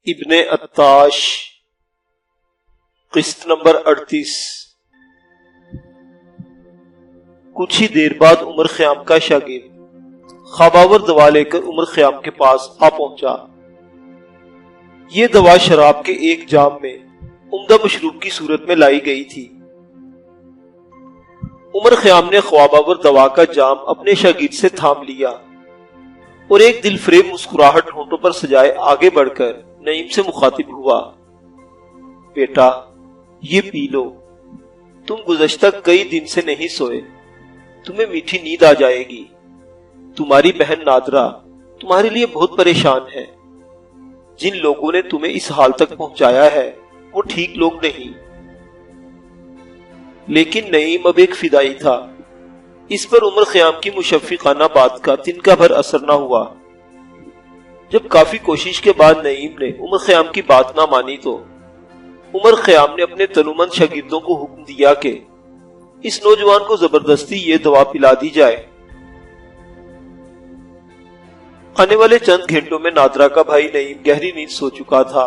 ابن عطاش قسط نمبر 38۔ کچھ ہی دیر بعد عمر خیام کا شاگرد خواباور دوا لے کر عمر خیام کے پاس آ پہنچا۔ یہ دوا شراب کے ایک جام میں عمدہ مشروب کی صورت میں لائی گئی تھی۔ عمر خیام نے خواباور دوا کا جام اپنے شاگرد سے تھام لیا اور ایک دل فریب مسکراہٹ ہونٹوں پر سجائے آگے بڑھ کر نعیم سے مخاطب ہوا۔ بیٹا یہ پی لو، تم گزشتہ کئی دن سے نہیں سوئے، تمہیں میٹھی نیند آ جائے گی۔ تمہاری بہن نادرا تمہارے لیے بہت پریشان ہے۔ جن لوگوں نے تمہیں اس حال تک پہنچایا ہے وہ ٹھیک لوگ نہیں۔ لیکن نعیم اب ایک فدائی تھا۔ اس پر عمر خیام کی مشفقانہ بات کا تنکا بھر اثر نہ ہوا۔ جب کافی کوشش کے بعد نعیم نے عمر خیام کی بات نہ مانی تو عمر خیام نے اپنے تنومند شاگردوں کو حکم دیا کہ اس نوجوان کو زبردستی یہ دوا پلا دی جائے۔ آنے والے چند گھنٹوں میں نادرا کا بھائی نعیم گہری نیند سو چکا تھا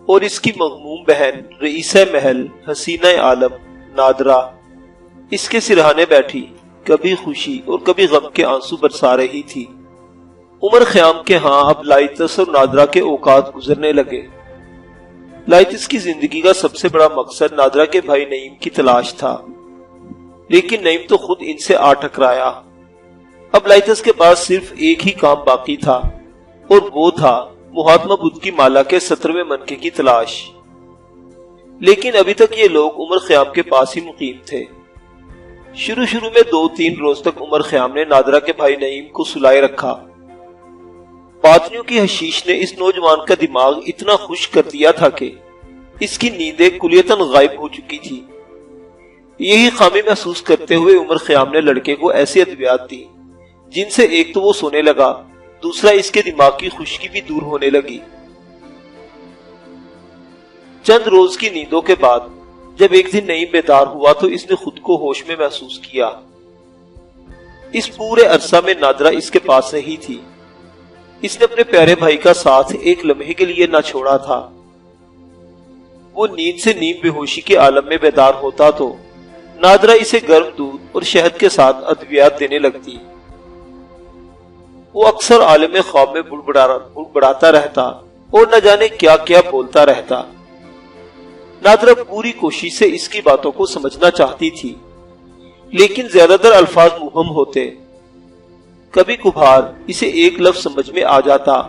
اور اس کی مغموم بہن رئیسہ محل حسینہ عالم نادرا اس کے سرہانے بیٹھی کبھی خوشی اور کبھی غم کے آنسو برسا رہی تھی۔ عمر خیام کے ہاں اب لائتس اور نادرا کے اوقات گزرنے لگے۔ لائتس کی زندگی کا سب سے بڑا مقصد نادرا کے بھائی نعیم کی تلاش تھا، لیکن نعیم تو خود ان سے آ ٹکرایا۔ اب لائتس کے پاس صرف ایک ہی کام باقی تھا اور وہ تھا مہاتما بدھ کی مالا کے 17ویں منکے کی تلاش۔ لیکن ابھی تک یہ لوگ عمر خیام کے پاس ہی مقیم تھے۔ شروع میں 2-3 روز تک عمر خیام نے نادرا کے بھائی نعیم کو سلائے رکھا۔ پاتریوں کی حشیش نے اس نوجوان کا دماغ اتنا خوش کر دیا تھا کہ اس کی نیندیں کلیتاً غائب ہو چکی تھی۔ یہی خامی محسوس کرتے ہوئے عمر خیام نے لڑکے کو ایسی ادویات دی جن سے ایک تو وہ سونے لگا، دوسرا اس کے دماغ کی خشکی بھی دور ہونے لگی۔ چند روز کی نیندوں کے بعد جب ایک دن نعیم بیدار ہوا تو اس نے خود کو ہوش میں محسوس کیا۔ اس پورے عرصہ میں نادرا اس کے پاس رہی تھی۔ اس نے اپنے پیارے بھائی کا ساتھ ایک لمحے کے لیے نہ چھوڑا تھا۔ وہ نیند سے نیم بے ہوشی کے عالم میں بیدار ہوتا تو نادرا اسے گرم دودھ اور شہد کے ساتھ ادویات دینے لگتی۔ وہ اکثر عالم خواب میں بڑبڑاتا رہتا اور نہ جانے کیا کیا بولتا رہتا۔ نادرا پوری کوشش سے اس کی باتوں کو سمجھنا چاہتی تھی، لیکن زیادہ تر الفاظ مبہم ہوتے۔ کبھی کبھار اسے ایک لفظ سمجھ میں آ جاتا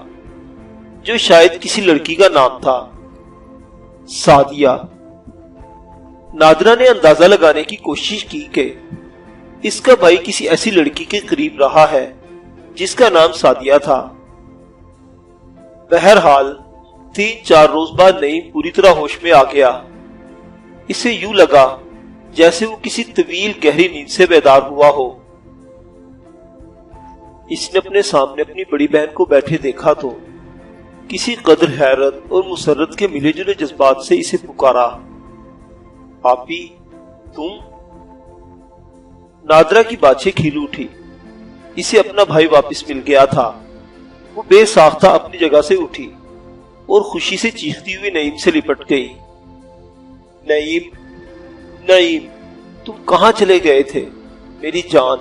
جو شاید کسی لڑکی کا نام تھا، سعدیہ۔ نادرا نے اندازہ لگانے کی کوشش کی کہ اس کا بھائی کسی ایسی لڑکی کے قریب رہا ہے جس کا نام سعدیہ تھا۔ بہرحال 3-4 روز بعد نعیم پوری طرح ہوش میں آ گیا۔ اسے یوں لگا جیسے وہ کسی طویل گہری نیند سے بیدار ہوا ہو۔ اس نے اپنے سامنے اپنی بڑی بہن کو بیٹھے دیکھا تو کسی قدر حیرت اور مسرت کے ملے جلے جذبات سے اسے پکارا، آپی تم؟ نادرا کی باچھیں کھل اٹھی۔ اسے اپنا بھائی واپس مل گیا تھا۔ وہ بے ساختہ اپنی جگہ سے اٹھی اور خوشی سے چیختی ہوئی نعیم سے لپٹ گئی۔ نعیم تم کہاں چلے گئے تھے میری جان؟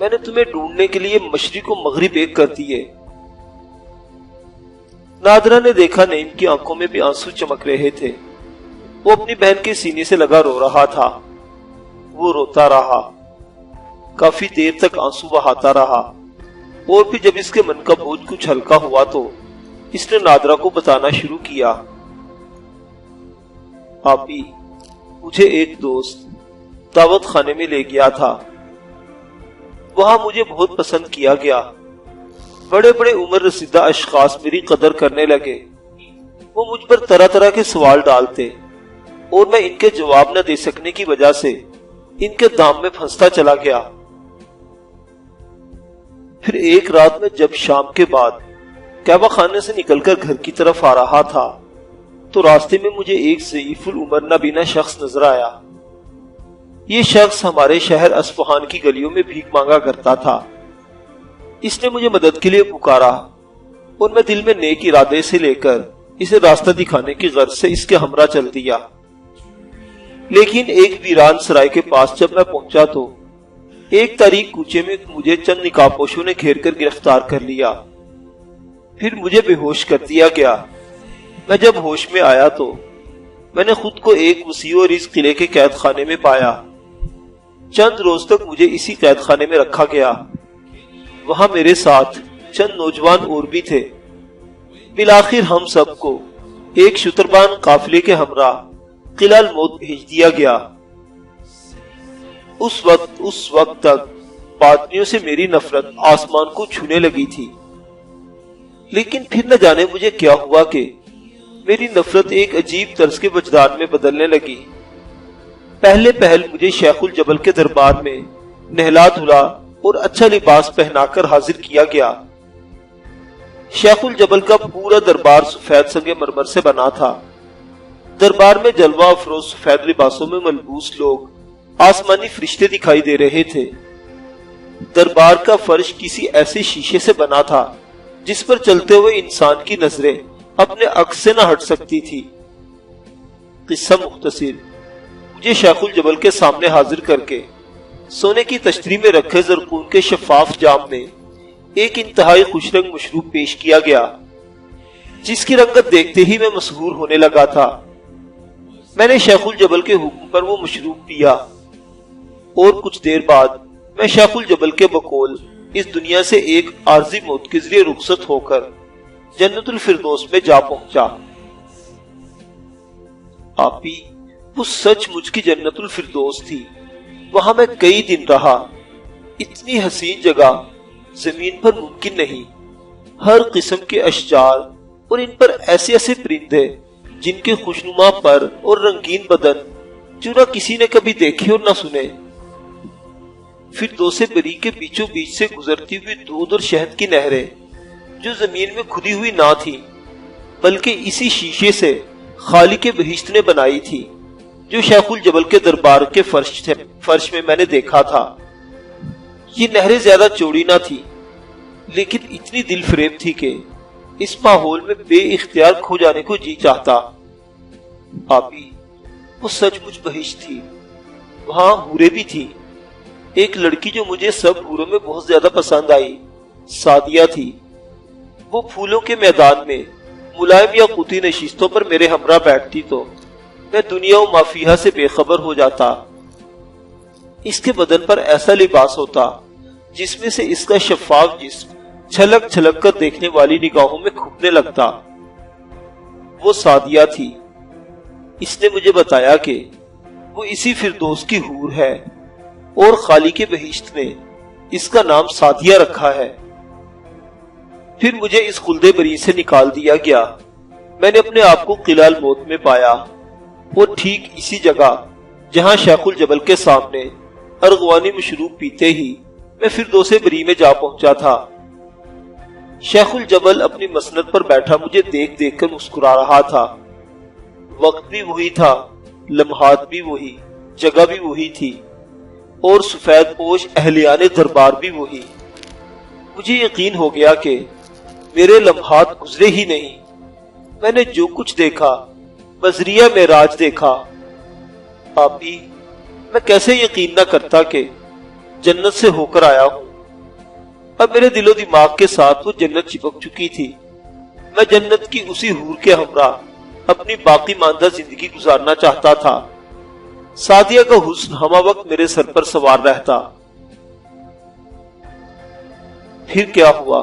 میں نے تمہیں ڈھونڈنے کے لیے مشرق و مغرب ایک کر دیے۔ نادرا نے دیکھا نعیم کی آنکھوں میں بھی آنسو چمک رہے تھے۔ وہ اپنی بہن کے سینے سے لگا رو رہا تھا۔ وہ روتا رہا، کافی دیر تک آنسو بہاتا رہا، اور پھر جب اس کے من کا بوجھ کچھ ہلکا ہوا تو اس نے نادرا کو بتانا شروع کیا، آپی مجھے ایک دوست دعوت خانے میں لے گیا تھا۔ وہاں مجھے بہت پسند کیا گیا۔ بڑے بڑے عمر رسیدہ اشخاص میری قدر کرنے لگے۔ وہ مجھ پر طرح طرح کے سوال ڈالتے اور میں ان کے جواب نہ دے سکنے کی وجہ سے ان کے دام میں پھنستا چلا گیا۔ پھر ایک رات میں جب شام کے بعد قہوہ خانے سے نکل کر گھر کی طرف آ رہا تھا تو راستے میں مجھے ایک ضعیف العمر نابینا شخص نظر آیا۔ یہ شخص ہمارے شہر اصفہان کی گلیوں میں بھیک مانگا کرتا تھا۔ اس نے مجھے مدد کے لیے پکارا اور میں دل میں نیک ارادے سے لے کر اسے راستہ دکھانے کی غرض سے اس کے ہمراہ چل دیا۔ لیکن ایک ویران سرائے کے پاس جب میں پہنچا تو ایک تاریک کوچے میں مجھے چند نقاب پوشوں نے گھیر کر گرفتار کر لیا، پھر مجھے بے ہوش کر دیا گیا۔ میں جب ہوش میں آیا تو میں نے خود کو ایک وسیع اور اس قلعے کے قید خانے میں پایا۔ چند روز تک مجھے اسی قید خانے میں رکھا گیا۔ وہاں میرے ساتھ چند نوجوان اور بھی تھے۔ بالآخر ہم سب کو ایک شتربان قافلے کے ہمراہ قلعہ الموت بھیج دیا گیا۔ اس وقت تک باطنیوں سے میری نفرت آسمان کو چھونے لگی تھی، لیکن پھر نہ جانے مجھے کیا ہوا کہ میری نفرت ایک عجیب طرز کے وجدان میں بدلنے لگی۔ پہلے پہل مجھے شیخ الجبل کے دربار میں نہلا دھلا اور اچھا لباس پہنا کر حاضر کیا گیا۔ شیخ الجبل کا پورا دربار سفید سنگ مرمر سے بنا تھا۔ دربار میں جلوہ افروز سفید لباسوں میں ملبوس لوگ آسمانی فرشتے دکھائی دے رہے تھے۔ دربار کا فرش کسی ایسے شیشے سے بنا تھا جس پر چلتے ہوئے انسان کی نظریں اپنے عکس سے نہ ہٹ سکتی تھی۔ قصہ مختصر، مجھے شیخ الجبل کے سامنے حاضر کر کے سونے کی تشتری میں رکھے زرقون کے شفاف جام میں ایک انتہائی خوش رنگ مشروب پیش کیا گیا، جس کی رنگت دیکھتے ہی میں مسحور ہونے لگا تھا۔ میں نے شیخ الجبل کے حکم پر وہ مشروب پیا اور کچھ دیر بعد میں شیخ الجبل کے بقول اس دنیا سے ایک عارضی موت کے ذریعے رخصت ہو کر جنت الفردوس میں جا پہنچا۔ آپی، وہ سچ مجھ کی جنت الفردوس تھی۔ وہاں میں کئی دن رہا۔ اتنی حسین جگہ زمین پر ممکن نہیں۔ ہر قسم کے اشجار اور ان پر ایسے ایسے پرندے جن کے خوشنما پر اور رنگین بدن جو نہ کسی نے کبھی دیکھے اور نہ سنے۔ فردوس بری کے بیچوں بیچ سے گزرتی ہوئی دودھ اور شہد کی نہریں جو زمین میں کھدی ہوئی نہ تھی بلکہ اسی شیشے سے خالق بہشت نے بنائی تھی جو شیخ الجبل کے دربار کے فرش میں میں نے دیکھا تھا۔ یہ نہریں زیادہ چوڑی نہ تھی لیکن اتنی دل فریب تھی کہ اس ماحول میں بے اختیار کھو جانے کو جی چاہتا۔ آپی، وہ سچ مچ بہشت تھی۔ وہاں حوریں بھی تھی۔ ایک لڑکی جو مجھے سب حوروں میں بہت زیادہ پسند آئی سعدیہ تھی۔ وہ پھولوں کے میدان میں ملائم یا قوتی نشستوں پر میرے ہمراہ بیٹھتی تو میں دنیا و مافیہا سے بے خبر ہو جاتا۔ اس کے بدن پر ایسا لباس ہوتا جس میں سے اس کا شفاف جسم چھلک چھلک کر دیکھنے والی نگاہوں میں کھپنے لگتا۔ وہ سعدیہ تھی۔ اس نے مجھے بتایا کہ وہ اسی فردوس کی حور ہے اور خالق بہشت نے اس کا نام سعدیہ رکھا ہے۔ پھر مجھے اس خلد بری سے نکال دیا گیا۔ میں نے اپنے آپ کو قلعہ الموت میں پایا اور ٹھیک اسی جگہ جہاں شیخ الجبل کے سامنے ارغوانی مشروب پیتے ہی میں فردوس بری میں جا پہنچا تھا۔ شیخ الجبل اپنی مسند پر بیٹھا مجھے دیکھ دیکھ کر مسکرا رہا تھا۔ وقت بھی وہی تھا، لمحات بھی وہی، جگہ بھی وہی تھی اور سفید پوش اہلیان دربار بھی وہی۔ مجھے یقین ہو گیا کہ میرے لمحات گزرے ہی نہیں۔ میں نے جو کچھ دیکھا بذریعہ معراج دیکھا۔ آپی، میں کیسے یقین نہ کرتا کہ جنت سے ہو کر آیا ہوں۔ اب میرے دل و دماغ کے ساتھ وہ جنت چپک چکی تھی۔ میں جنت کی اسی حور کے ہمراہ اپنی باقی ماندہ زندگی گزارنا چاہتا تھا۔ سعدیہ کا حسن ہمہ وقت میرے سر پر سوار رہتا۔ پھر کیا ہوا؟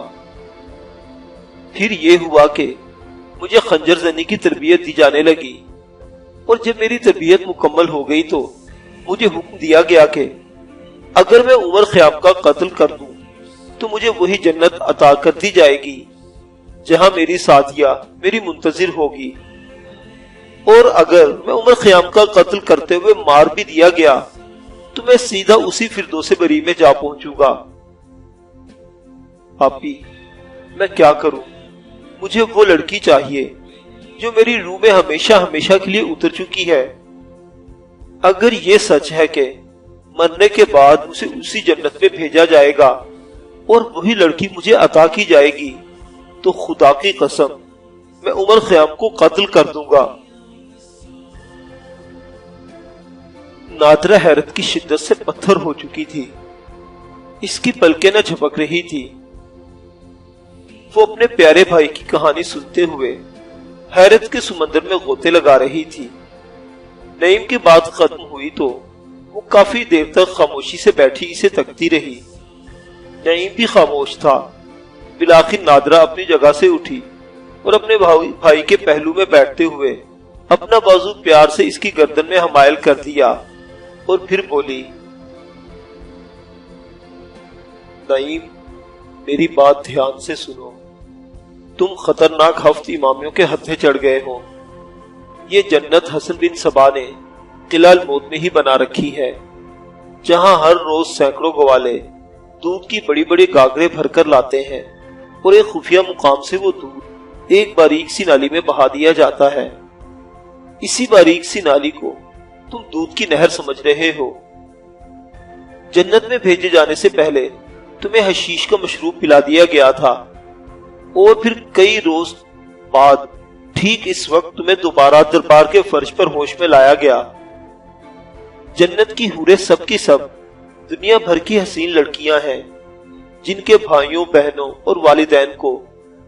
پھر یہ ہوا کہ مجھے خنجر زنی کی تربیت دی جانے لگی اور جب میری تربیت مکمل ہو گئی تو مجھے حکم دیا گیا کہ اگر میں عمر خیام کا قتل کر دوں تو مجھے وہی جنت عطا کر دی جائے گی جہاں میری سعدیہ میری منتظر ہوگی، اور اگر میں عمر خیام کا قتل کرتے ہوئے مار بھی دیا گیا تو میں سیدھا اسی فردوس بری میں جا پہنچوں گا۔ آپی، میں کیا کروں؟ مجھے وہ لڑکی چاہیے جو میری روح میں ہمیشہ ہمیشہ کے لیے اتر چکی ہے۔ اگر یہ سچ ہے کہ مرنے کے بعد اسے اسی جنت میں بھیجا جائے گا اور وہی لڑکی مجھے عطا کی جائے گی تو خدا کی قسم میں عمر خیام کو قتل کر دوں گا۔ نادرہ حیرت کی شدت سے پتھر ہو چکی تھی، اس کی پلکیں نہ جھپک رہی تھی۔ وہ اپنے پیارے بھائی کی کہانی سنتے ہوئے حیرت کے سمندر میں غوطے لگا رہی تھی۔ نعیم کی بات ختم ہوئی تو وہ کافی دیر تک خاموشی سے بیٹھی اسے تکتی رہی۔ نعیم بھی خاموش تھا۔ بالآخر نادرہ اپنی جگہ سے اٹھی اور اپنے بھائی کے پہلو میں بیٹھتے ہوئے اپنا بازو پیار سے اس کی گردن میں حمائل کر دیا اور پھر بولی، نعیم، میری بات دھیان سے سنو۔ تم خطرناک ہفت امامیوں کے ہتھے چڑھ گئے ہو۔ یہ جنت حسن بن صبا نے قلعہ الموت میں ہی بنا رکھی ہے، جہاں ہر روز سینکڑوں گوالے دودھ کی بڑی بڑی گاگریں بھر کر لاتے ہیں اور ایک خفیہ مقام سے وہ دودھ ایک باریک سی نالی میں بہا دیا جاتا ہے۔ اسی باریک سی نالی کو تم دودھ کی نہر سمجھ رہے ہو۔ جنت میں بھیجے جانے سے پہلے تمہیں حشیش کا مشروب پلا دیا گیا تھا اور پھر کئی روز بعد ٹھیک اس وقت تمہیں دوبارہ دربار کے فرش پر ہوش میں لایا گیا۔ جنت کی حوریں سب کی سب دنیا بھر کی حسین لڑکیاں ہیں، جن کے بھائیوں، بہنوں اور والدین کو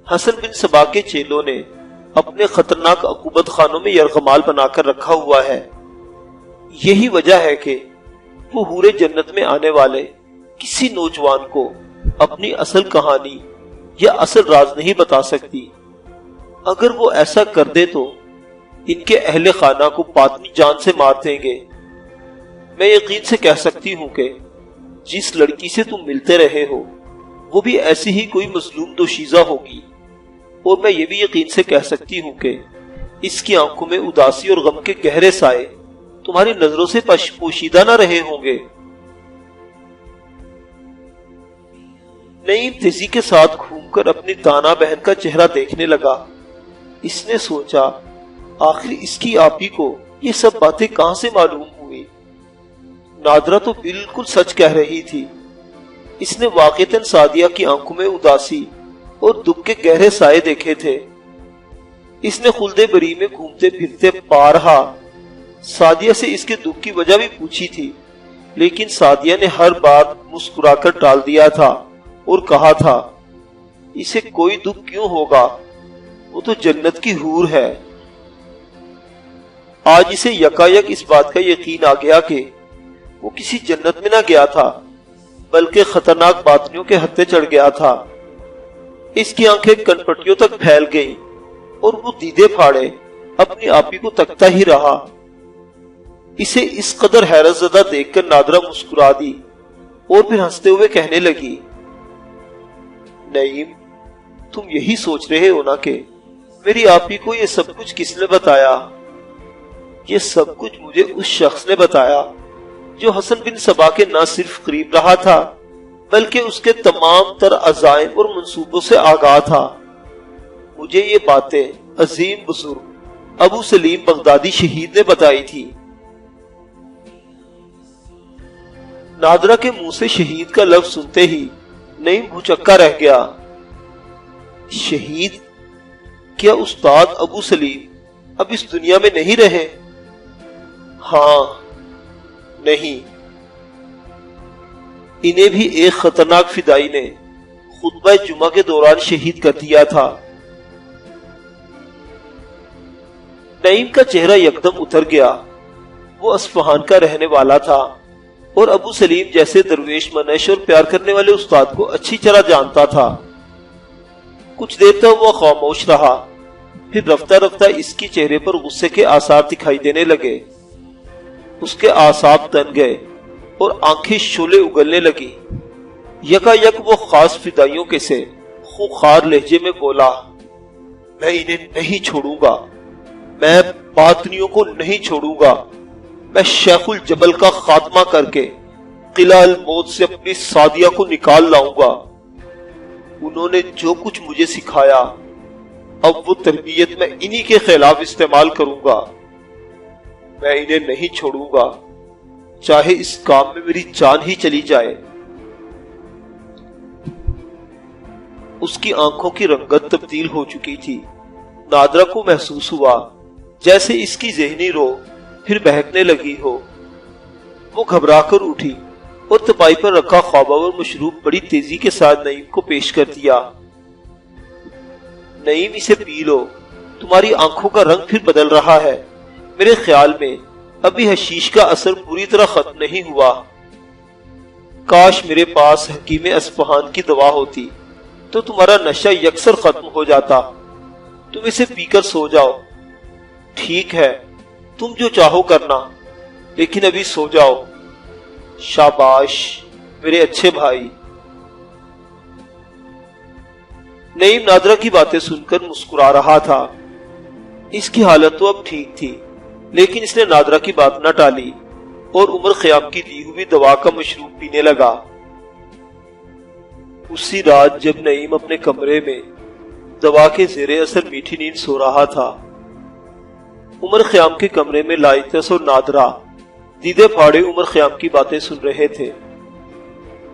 حسن بن صبا کے چیلوں نے اپنے خطرناک عقوبت خانوں میں یرغمال بنا کر رکھا ہوا ہے۔ یہی وجہ ہے کہ وہ حوریں جنت میں آنے والے کسی نوجوان کو اپنی اصل کہانی یا اصل راز نہیں بتا سکتی۔ اگر وہ ایسا کر دے تو ان کے اہل خانہ کو باطنی جان سے مار دیں گے۔ میں یقین سے کہہ سکتی ہوں کہ جس لڑکی سے تم ملتے رہے ہو وہ بھی ایسی ہی کوئی مظلوم دوشیزہ ہوگی، اور میں یہ بھی یقین سے کہہ سکتی ہوں کہ اس کی آنکھوں میں اداسی اور غم کے گہرے سائے تمہاری نظروں سے پوشیدہ نہ رہے ہوں گے۔ نعیم تیزی کے ساتھ گھوم کر اپنی دانا بہن کا چہرہ دیکھنے لگا۔ اس نے سوچا، آخر اس کی آپی کو یہ سب باتیں کہاں سے معلوم ہوئی؟ نادرہ تو بالکل سچ کہہ رہی تھی۔ اس نے واقعتاً سعدیہ کی آنکھوں میں اداسی اور دکھ کے گہرے سائے دیکھے تھے۔ اس نے خلد بری میں گھومتے پھرتے بارہا سعدیہ سے اس کے دکھ کی وجہ بھی پوچھی تھی، لیکن سعدیہ نے ہر بار مسکرا کر ٹال دیا تھا اور کہا تھا، اسے کوئی دکھ کیوں ہوگا، وہ تو جنت کی حور ہے۔ آج اسے یکایک اس بات کا یقین آ گیا کہ وہ کسی جنت میں نہ گیا تھا بلکہ خطرناک باطنیوں کے ہتھے چڑھ گیا تھا۔ اس کی آنکھیں کن پٹیوں تک پھیل گئیں اور وہ دیدے پھاڑے اپنی آپی کو تکتا ہی رہا۔ اسے اس قدر حیرت زدہ دیکھ کر نادرہ مسکرا دی اور پھر ہنستے ہوئے کہنے لگی، نعیم، تم یہی سوچ رہے ہو نا کہ میری آپی کو یہ سب کچھ کس نے بتایا؟ یہ سب کچھ مجھے اس شخص نے بتایا جو حسن بن صبا کے نہ صرف قریب رہا تھا بلکہ اس کے تمام تر عزائم اور منصوبوں سے آگاہ تھا۔ مجھے یہ باتیں عظیم بزرگ ابو سلیم بغدادی شہید نے بتائی تھی۔ نادرہ کے منہ سے شہید کا لفظ سنتے ہی نعیم بھوچکا رہ گیا۔ شہید؟ کیا استاد ابو سلیم اب اس دنیا میں نہیں رہے؟ ہاں، نہیں، انہیں بھی ایک خطرناک فدائی نے خطبہ جمعہ کے دوران شہید کر دیا تھا۔ نعیم کا چہرہ یکدم اتر گیا۔ وہ اصفہان کا رہنے والا تھا اور ابو سلیم جیسے درویش منش اور پیار کرنے والے استاد کو اچھی طرح جانتا تھا۔ کچھ دیر تک وہ خاموش رہا، پھر رفتہ رفتہ اس کی چہرے پر غصے کے آثار دکھائی دینے لگے۔ اس کے اعصاب تن گئے اور آنکھیں شعلے اگلنے لگی۔ یکایک وہ خاص فدائیوں کے سے خوخار لہجے میں بولا، میں انہیں نہیں چھوڑوں گا، میں باطنیوں کو نہیں چھوڑوں گا، میں شیخ الجبل کا خاتمہ کر کے قلعہ الموت سے اپنی سعدیہ کو نکال لاؤں گا۔ انہوں نے جو کچھ مجھے سکھایا اب وہ تربیت میں انہی کے خلاف استعمال کروں گا۔ میں انہیں نہیں چھوڑوں گا، چاہے اس کام میں میری جان ہی چلی جائے۔ اس کی آنکھوں کی رنگت تبدیل ہو چکی تھی نادرا کو محسوس ہوا جیسے اس کی ذہنی روح پھر بہکنے لگی ہو۔ وہ گھبرا کر اٹھی اور تپائی پر رکھا خواباور مشروب بڑی تیزی کے ساتھ نعیم کو پیش کر دیا۔ نعیم، اسے پی لو، تمہاری آنکھوں کا رنگ پھر بدل رہا ہے۔ میرے خیال میں ابھی حشیش کا اثر پوری طرح ختم نہیں ہوا۔ کاش میرے پاس حکیم اصفہان کی دوا ہوتی تو تمہارا نشہ یکسر ختم ہو جاتا۔ تم اسے پی کر سو جاؤ۔ ٹھیک ہے، تم جو چاہو کرنا، لیکن ابھی سو جاؤ۔ شاباش میرے اچھے بھائی۔ نعیم نادرا کی باتیں سن کر مسکرا رہا تھا۔ اس کی حالت تو اب ٹھیک تھی، لیکن اس نے نادرا کی بات نہ ٹالی اور عمر خیام کی دی ہوئی دوا کا مشروب پینے لگا۔ اسی رات جب نعیم اپنے کمرے میں دوا کے زیر اثر میٹھی نیند سو رہا تھا، عمر خیام کے کمرے میں لائتس اور نادرا دیدے پھاڑے عمر خیام کی باتیں سن رہے تھے۔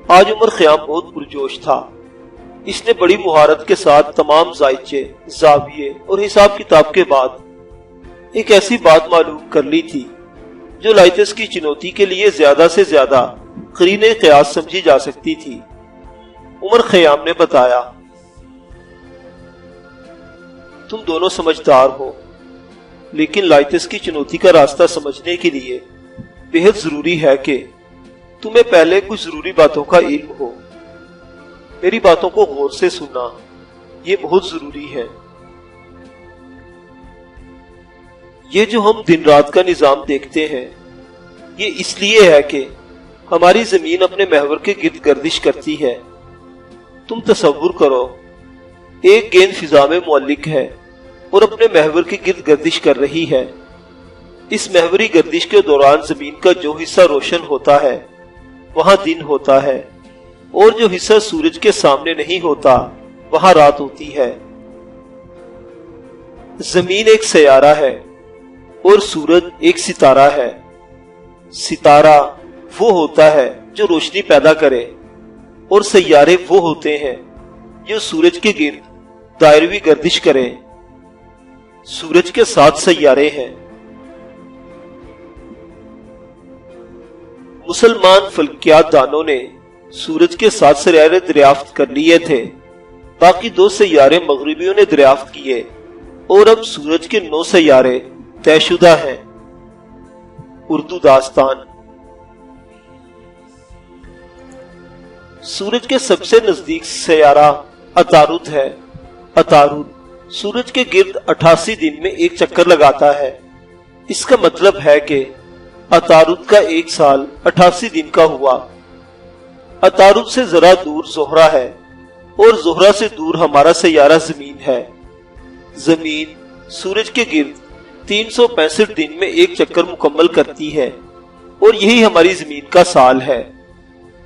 آج عمر خیام بہت پرجوش تھا۔ اس نے بڑی مہارت کے ساتھ تمام ذائچے، زاویے اور حساب کتاب کے بعد ایک ایسی بات معلوم کر لی تھی جو لائتس کی چنوتی کے لیے زیادہ سے زیادہ قرین قیاس سمجھی جا سکتی تھی۔ عمر خیام نے بتایا، تم دونوں سمجھدار ہو، لیکن لائتس کی چنوتی کا راستہ سمجھنے کے لیے بہت ضروری ہے کہ تمہیں پہلے کچھ ضروری باتوں کا علم ہو۔ میری باتوں کو غور سے سننا، یہ بہت ضروری ہے۔ یہ جو ہم دن رات کا نظام دیکھتے ہیں، یہ اس لیے ہے کہ ہماری زمین اپنے محور کے گرد گردش کرتی ہے۔ تم تصور کرو، ایک گیند فضا میں معلق ہے اور اپنے محور کے گرد گردش کر رہی ہے۔ اس محوری گردش کے دوران زمین کا جو حصہ روشن ہوتا ہے وہاں دن ہوتا ہے، اور جو حصہ سورج کے سامنے نہیں ہوتا وہاں رات ہوتی ہے۔ زمین ایک سیارہ ہے اور سورج ایک ستارہ ہے۔ ستارہ وہ ہوتا ہے جو روشنی پیدا کرے، اور سیارے وہ ہوتے ہیں جو سورج کے گرد دائروی گردش کریں۔ سورج کے 7 سیارے ہیں۔ مسلمان فلکیات دانوں نے سورج کے 7 سیارے دریافت کر لیے تھے، باقی 2 سیارے مغربیوں نے دریافت کیے، اور اب سورج کے 9 سیارے طے شدہ ہیں۔ اردو داستان۔ سورج کے سب سے نزدیک سیارہ عطارد ہے۔ عطارد سورج کے گرد 88 دن میں ایک چکر لگاتا ہے۔ اس کا مطلب ہے کہ عطارد کا ایک سال 88 دن کا ہوا۔ عطارد سے ذرا دور زہرہ ہے، اور زہرہ سے دور ہمارا سیارہ زمین ہے۔ زمین سورج کے گرد 365 دن میں ایک چکر مکمل کرتی ہے، اور یہی ہماری زمین کا سال ہے۔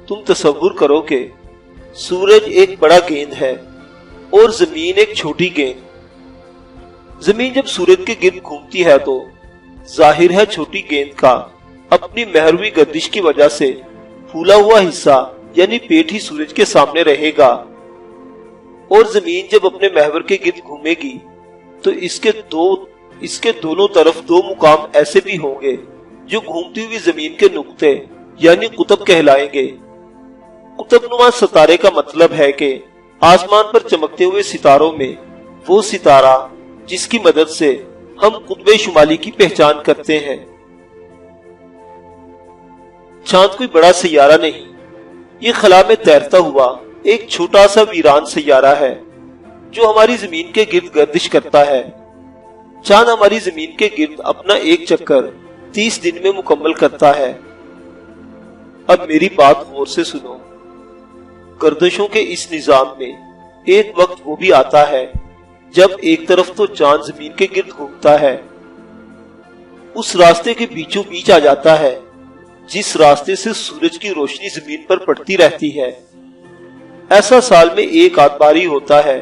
تم تصور کرو کہ سورج ایک بڑا گیند ہے اور زمین ایک چھوٹی گیند۔ زمین جب سورج کے گرد گھومتی ہے تو ظاہر ہے چھوٹی گیند کا اپنی محوری گردش کی وجہ سے پھولا ہوا حصہ یعنی پیٹ ہی سورج کے سامنے رہے گا، اور زمین جب اپنے محور کے گرد گھومے گی تو اس کے دونوں طرف 2 مقام ایسے بھی ہوں گے جو گھومتی ہوئی زمین کے نقطے یعنی قطب کہلائیں گے۔ قطب نما ستارے کا مطلب ہے کہ آسمان پر چمکتے ہوئے ستاروں میں وہ ستارہ جس کی مدد سے ہم قطب شمالی کی پہچان کرتے ہیں۔ چاند کوئی بڑا سیارہ نہیں، یہ خلا میں تیرتا ہوا ایک چھوٹا سا ویران سیارہ ہے جو ہماری زمین کے گرد گردش کرتا ہے۔ چاند ہماری زمین کے گرد اپنا ایک چکر 30 دن میں مکمل کرتا ہے۔ اب میری بات غور سے سنو۔ گردشوں کے اس نظام میں ایک وقت وہ بھی آتا ہے جب ایک طرف تو چاند زمین کے گرد گھومتا ہے، اس راستے کے بیچوں بیچ آ جاتا ہے جس راستے سے سورج کی روشنی زمین پر پڑتی رہتی ہے۔ ایسا سال میں ایک آدھ باری ہوتا ہے۔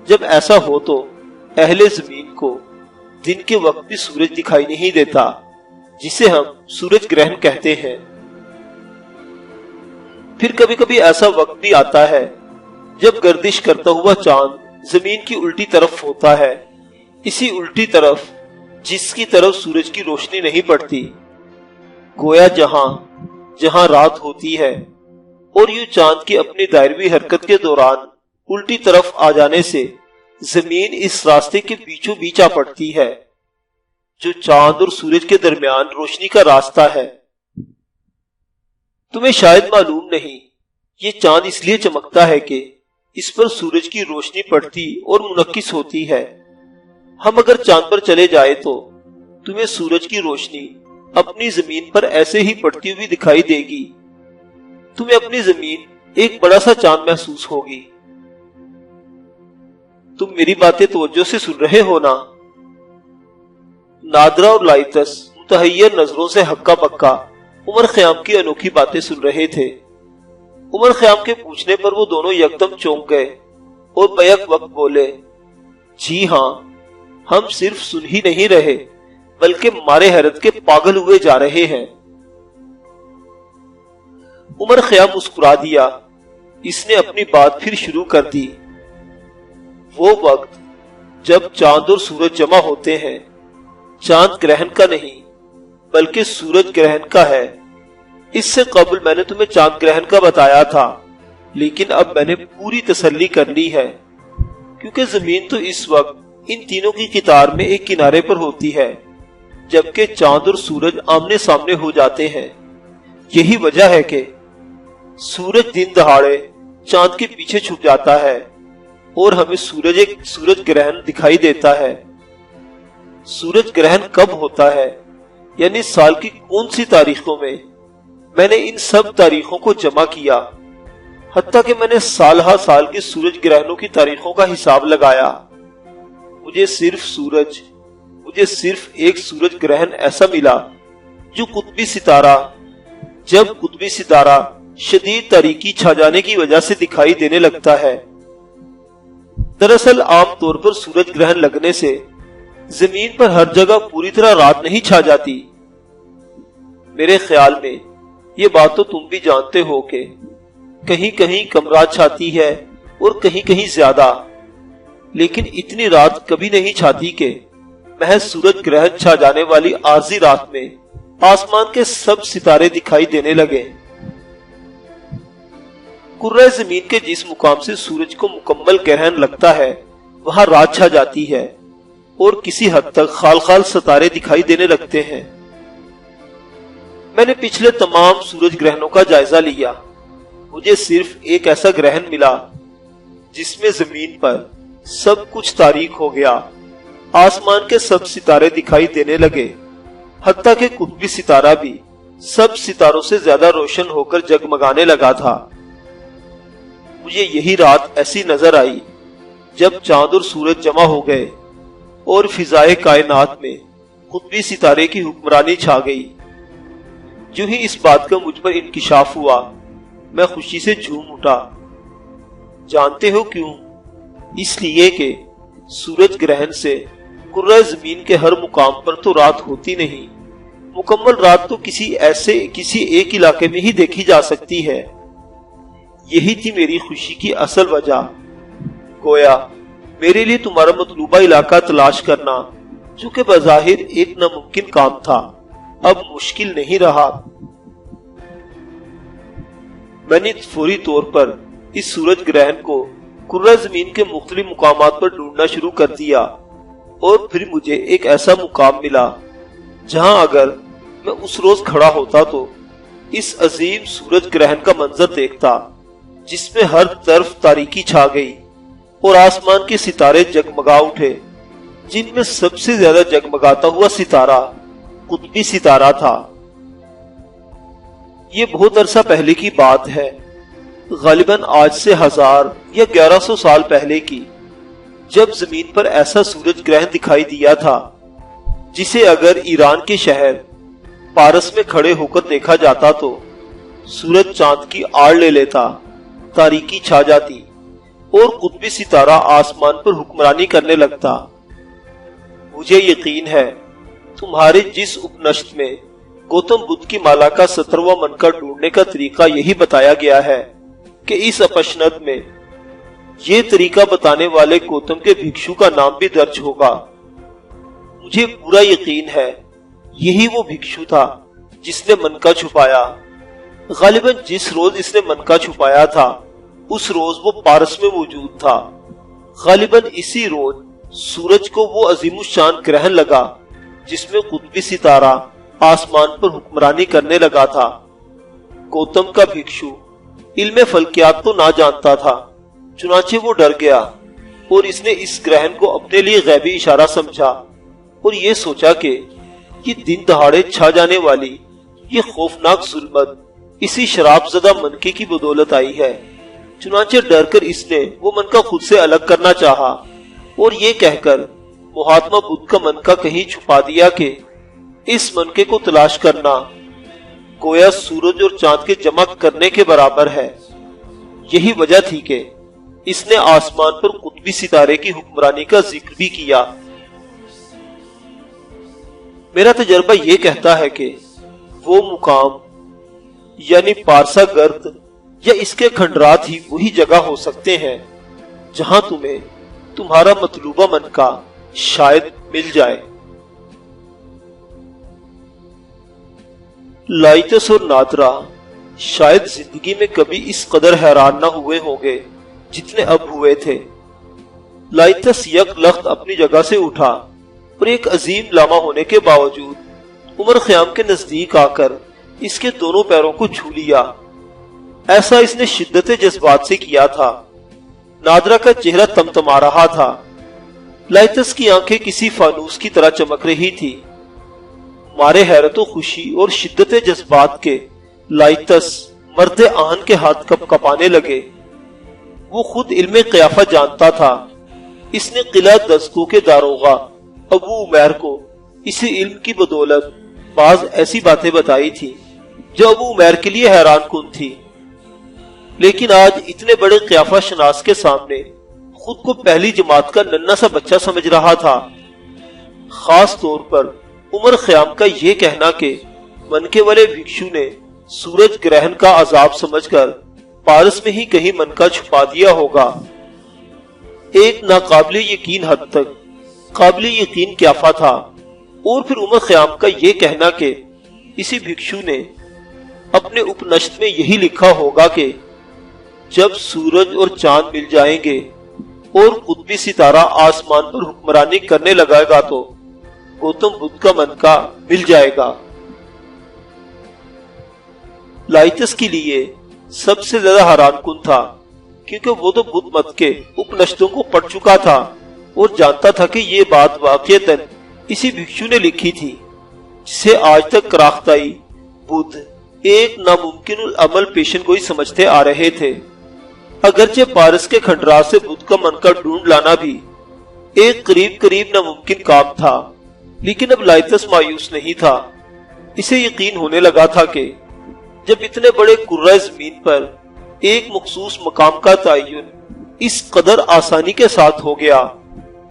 جب ایسا ہو تو اہل زمین کو دن کے وقت بھی سورج دکھائی نہیں دیتا، جسے ہم سورج گرہن کہتے ہیں۔ پھر کبھی کبھی ایسا وقت بھی آتا ہے جب گردش کرتا ہوا چاند زمین کی الٹی طرف ہوتا ہے اسی الٹی طرف جس کی طرف سورج کی روشنی نہیں پڑتی، گویا جہاں جہاں رات ہوتی ہے اور یوں چاند کی اپنی دائروی حرکت کے دوران الٹی طرف آ جانے سے زمین اس راستے کے بیچوں بیچ آ پڑتی ہے جو چاند اور سورج کے درمیان روشنی کا راستہ ہے۔ تمہیں شاید معلوم نہیں، یہ چاند اس لیے چمکتا ہے کہ اس پر سورج کی روشنی پڑتی اور منعکس ہوتی ہے۔ ہم اگر چاند پر چلے جائیں تو تمہیں سورج کی روشنی اپنی زمین پر ایسے ہی پڑتی ہوئی دکھائی دے گی، تمہیں اپنی زمین ایک بڑا سا چاند محسوس ہوگی۔ تم میری باتیں توجہ سے سن رہے ہو نا؟ نادرا اور لائتس متحیر نظروں سے ہکا بکا عمر خیام کی انوکھی باتیں سن رہے تھے۔ عمر خیام کے پوچھنے پر وہ دونوں یکدم چونک گئے اور بیک وقت بولے، جی ہاں، ہم صرف سن ہی نہیں رہے بلکہ مارے حیرت کے پاگل ہوئے جا رہے ہیں۔ عمر خیام مسکرا دیا۔ اس نے اپنی بات پھر شروع کر دی۔ وہ وقت جب چاند اور سورج جمع ہوتے ہیں، چاند گرہن کا نہیں بلکہ سورج گرہن کا ہے۔ اس سے قبل میں نے تمہیں چاند گرہن کا بتایا تھا، لیکن اب میں نے پوری تسلی کر لی ہے، کیونکہ زمین تو اس وقت ان تینوں کی قطار میں ایک کنارے پر ہوتی ہے، جبکہ چاند اور سورج آمنے سامنے ہو جاتے ہیں۔ یہی وجہ ہے کہ سورج دن دہاڑے چاند کے پیچھے چھپ جاتا ہے اور ہمیں سورج گرہن دکھائی دیتا ہے۔ سورج گرہن کب ہوتا ہے، یعنی سال کی کون سی تاریخوں میں؟ میں نے ان سب تاریخوں کو جمع کیا، حتیٰ کہ میں نے سال ہا سال کے سورج گرہنوں کی تاریخوں کا حساب لگایا۔ مجھے صرف ایک سورج گرہن ایسا ملا جو جب قطبی ستارہ شدید تاریکی چھا جانے کی وجہ سے دکھائی دینے لگتا ہے۔ دراصل عام طور پر سورج گرہن لگنے سے زمین پر ہر جگہ پوری طرح رات نہیں چھا جاتی۔ میرے خیال میں یہ بات تو تم بھی جانتے ہو کہ کہیں کہیں کم رات چھاتی ہے اور کہیں کہیں زیادہ، لیکن اتنی رات کبھی نہیں چھاتی کہ محض سورج گرہن چھا جانے والی عارضی رات میں آسمان کے سب ستارے دکھائی دینے لگے۔ کرۂ زمین کے جس مقام سے سورج کو مکمل گرہن لگتا ہے وہاں رات چھا جاتی ہے اور کسی حد تک خال خال ستارے دکھائی دینے لگتے ہیں۔ میں نے پچھلے تمام سورج گرہنوں کا جائزہ لیا، مجھے صرف ایک ایسا گرہن ملا جس میں زمین پر سب کچھ تاریک ہو گیا، آسمان کے سب ستارے دکھائی دینے لگے، حتیٰ کہ قطبی ستارہ بھی سب ستاروں سے زیادہ روشن ہو کر جگمگانے لگا تھا۔ مجھے یہی رات ایسی نظر آئی جب چاند اور سورج جمع ہو گئے اور فضائے کائنات میں قطبی ستارے کی حکمرانی چھا گئی۔ جو ہی اس بات کا مجھ پر انکشاف ہوا، میں خوشی سے جھوم اٹھا۔ جانتے ہو کیوں؟ اس لیے کہ سورج گرہن سے کرۂ زمین کے ہر مقام پر تو رات ہوتی نہیں، مکمل رات تو کسی ایک علاقے میں ہی دیکھی جا سکتی ہے۔ یہی تھی میری خوشی کی اصل وجہ۔ گویا میرے لیے تمہارا مطلوبہ علاقہ تلاش کرنا، جو کہ بظاہر ایک ناممکن کام تھا، اب مشکل نہیں رہا۔ میں نے فوری طور پر اس سورج گرہن کو کرۂ زمین کے مختلف مقامات پر ڈھونڈنا شروع کر دیا، اور پھر مجھے ایک ایسا مقام ملا جہاں اگر میں اس روز کھڑا ہوتا تو اس عظیم سورج گرہن کا منظر دیکھتا، جس میں ہر طرف تاریکی چھا گئی اور آسمان کے ستارے جگمگا اٹھے، جن میں سب سے زیادہ جگمگاتا ہوا ستارہ قطبی ستارہ تھا۔ یہ بہت عرصہ پہلے کی بات ہے، غالباً آج سے 1000 یا 1100 سال پہلے کی، جب زمین پر ایسا سورج گرہن دکھائی دیا تھا جسے اگر ایران کے شہر پارس میں کھڑے ہو کر دیکھا جاتا تو سورج چاند کی آڑ لے لیتا، تاریکی چھا جاتی اور قطبی ستارہ آسمان پر حکمرانی کرنے لگتا۔ مجھے یقین ہے تمہارے جس اپنشت میں گوتم بدھ کی مالا کا 17واں منکر ڈھونڈنے کا طریقہ یہی بتایا گیا ہے کہ اس اپنشت میں یہ طریقہ بتانے والے گوتم کے بھکشو کا نام بھی درج ہوگا، مجھے پورا یقین ہے یہی وہ بھکشو تھا جس نے منکا چھپایا۔ غالباً جس روز اس نے منکا چھپایا تھا اس روز وہ پارس میں موجود تھا۔ غالباً اسی روز سورج کو وہ عظیم الشان گرہن لگا جس میں قطبی ستارہ آسمان پر حکمرانی کرنے لگا تھا۔ گوتم کا بھکشو علم فلکیات تو نہ جانتا تھا، چنانچہ وہ ڈر گیا اور اس نے اس گرہن کو اپنے لیے غیبی اشارہ سمجھا اور یہ سوچا کہ یہ دن دہاڑے چھا جانے والی یہ خوفناک ظلمت اسی شراب زدہ منکے کی بدولت آئی ہے۔ چنانچہ ڈر کر اس نے وہ منکا خود سے الگ کرنا چاہا اور یہ کہہ کر مہاتما بدھ کا منکا کہیں چھپا دیا کہ اس منکے کو تلاش کرنا گویا سورج اور چاند کے جمع کرنے کے برابر ہے۔ یہی وجہ تھی کہ اس نے آسمان پر قطبی ستارے کی حکمرانی کا ذکر بھی کیا۔ میرا تجربہ یہ کہتا ہے کہ وہ مقام یعنی پارسا گرد یا اس کے کھنڈرات ہی وہی جگہ ہو سکتے ہیں جہاں تمہیں تمہارا مطلوبہ منکا شاید مل جائے۔ لائٹس اور نادرا شاید زندگی میں کبھی اس قدر حیران نہ ہوئے ہوں گے جتنے اب ہوئے تھے۔ لائٹس یک لخت اپنی جگہ سے اٹھا اور ایک عظیم لاما ہونے کے باوجود عمر خیام کے نزدیک آ کر اس کے دونوں پیروں کو چھو لیا۔ ایسا اس نے شدت جذبات سے کیا تھا۔ نادرا کا چہرہ تمتما رہا تھا۔ لائٹس کی آنکھیں کسی فانوس کی طرح چمک رہی تھی۔ مارے حیرت و خوشی اور شدت جذبات کے لائٹس مرد آہن کے ہاتھ کپ کپانے لگے۔ وہ خود علم قیافہ جانتا تھا۔ اس نے قلعہ دزکو کے داروغہ ابو عمیر کو اسی علم کی بدولت بعض ایسی باتیں بتائی تھی جو ابو عمیر کے لیے حیران کن تھی، لیکن آج اتنے بڑے قیافہ شناس کے سامنے خود کو پہلی جماعت کا ننھا سا بچہ سمجھ رہا تھا۔ خاص طور پر عمر خیام کا یہ کہنا کہ منکے والے بھکشو نے سورج گرہن کا عذاب سمجھ کر پارس میں ہی کہیں منکا چھپا دیا ہوگا، ایک ناقابل یقین حد تک قابل یقین قیافہ تھا۔ اور پھر عمر خیام کا یہ کہنا کہ اسی بھکشو نے اپنے اپنشت میں یہی لکھا ہوگا کہ جب سورج اور چاند مل جائیں گے اور قطبی ستارہ آسمان پر حکمرانی کرنے لگے گا تو گوتم بدھ کا منکا مل جائے گا۔ لائٹس کے لیے سب سے زیادہ حیران کن تھا کیونکہ وہ تو بدھ مت کے اپنشتوں کو پڑھ چکا تھا اور جانتا تھا کہ یہ بات واقعتاً اسی بھکشو نے لکھی تھی جسے آج تک کراختائی بدھ ایک ناممکن العمل پیشن گوئی سمجھتے آ رہے تھے۔ اگرچہ پارس کے کھنڈرات سے بدھ کا منکا ڈھونڈ لانا بھی ایک قریب ناممکن کام تھا، لیکن اب لائٹس مایوس نہیں تھا۔ اسے یقین ہونے لگا تھا کہ جب اتنے بڑے کرۂ زمین پر ایک مخصوص مقام کا تعین اس قدر آسانی کے ساتھ ہو گیا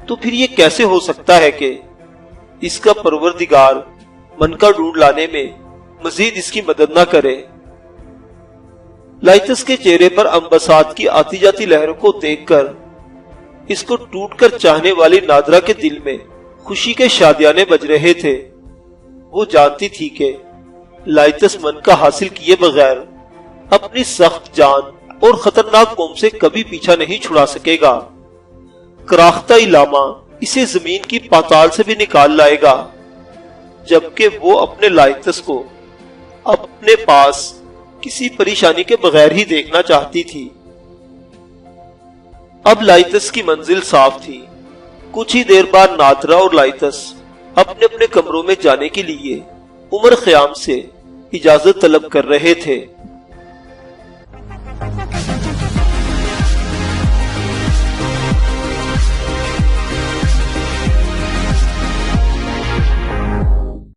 تو پھر یہ کیسے ہو سکتا ہے کہ اس کا پروردگار منکا ڈھونڈ لانے میں مزید اس کی مدد نہ کرے۔ لائٹس کے چہرے پر انبساط کی آتی جاتی لہروں کو دیکھ کر اس کو ٹوٹ کر چاہنے والی نادرا کے دل میں خوشی کے شادیانے بج رہے تھے۔ وہ جانتی تھی کہ لائٹس منکا حاصل کیے بغیر اپنی سخت جان اور خطرناک قوم سے کبھی پیچھا نہیں چھڑا سکے گا۔ کراختائی لاما اسے زمین کی پاتال سے بھی نکال لائے گا، جبکہ وہ اپنے لائٹس کو اپنے پاس کسی پریشانی کے بغیر ہی دیکھنا چاہتی تھی۔ اب لائٹس کی منزل صاف تھی۔ کچھ ہی دیر بعد نادرا اور لائٹس اپنے اپنے کمروں میں جانے کے لیے عمر خیام سے اجازت طلب کر رہے تھے۔